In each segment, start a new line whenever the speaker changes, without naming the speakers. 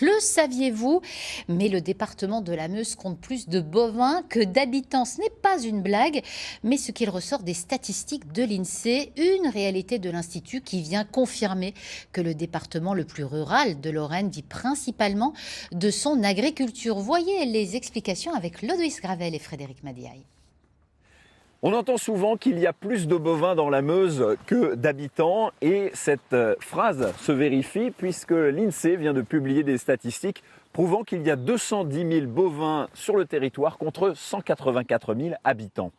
Le saviez-vous? Mais le département de la Meuse compte plus de bovins que d'habitants. Ce n'est pas une blague, mais ce qu'il ressort des statistiques de l'INSEE, une réalité de l'Institut qui vient confirmer que le département le plus rural de Lorraine vit principalement de son agriculture. Voyez les explications avec Lodoïs Gravel et Frédéric Madiaye.
On entend souvent qu'il y a plus de bovins dans la Meuse que d'habitants et cette phrase se vérifie puisque l'INSEE vient de publier des statistiques prouvant qu'il y a 210 000 bovins sur le territoire contre 184 000 habitants.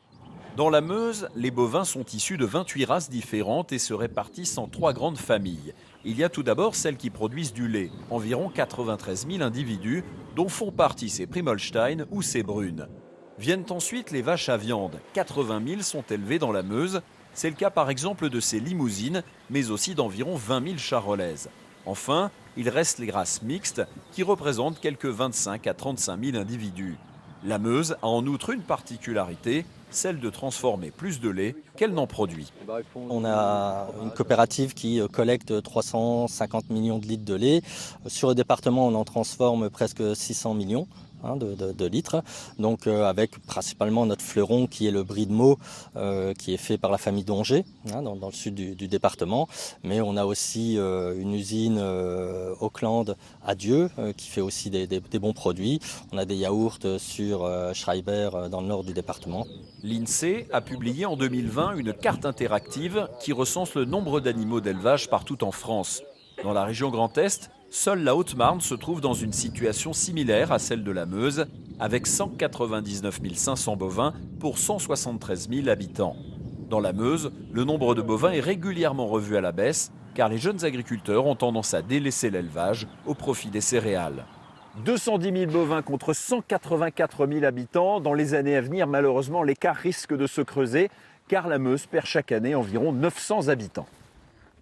Dans la Meuse, les bovins sont issus de 28 races différentes et se répartissent en 3 grandes familles. Il y a tout d'abord celles qui produisent du lait, environ 93 000 individus, dont font partie ces Primolstein ou ces brunes. Viennent ensuite les vaches à viande. 80 000 sont élevées dans la Meuse. C'est le cas par exemple de ces limousines, mais aussi d'environ 20 000 charolaises. Enfin, il reste les races mixtes qui représentent quelques 25 à 35 000 individus. La Meuse a en outre une particularité, celle de transformer plus de lait qu'elle n'en produit.
On a une coopérative qui collecte 350 millions de litres de lait. Sur le département, on en transforme presque 600 millions. De litres, donc avec principalement notre fleuron qui est le brie de Meaux, qui est fait par la famille Donget, dans le sud du département, mais on a aussi une usine Auckland à Dieu qui fait aussi des bons produits. On a des yaourts sur Schreiber dans le nord du département.
L'INSEE a publié en 2020 une carte interactive qui recense le nombre d'animaux d'élevage partout en France. Dans la région Grand Est, seule la Haute-Marne se trouve dans une situation similaire à celle de la Meuse, avec 199 500 bovins pour 173 000 habitants. Dans la Meuse, le nombre de bovins est régulièrement revu à la baisse, car les jeunes agriculteurs ont tendance à délaisser l'élevage au profit des céréales.
210 000 bovins contre 184 000 habitants. Dans les années à venir, malheureusement, l'écart risque de se creuser, car la Meuse perd chaque année environ 900 habitants.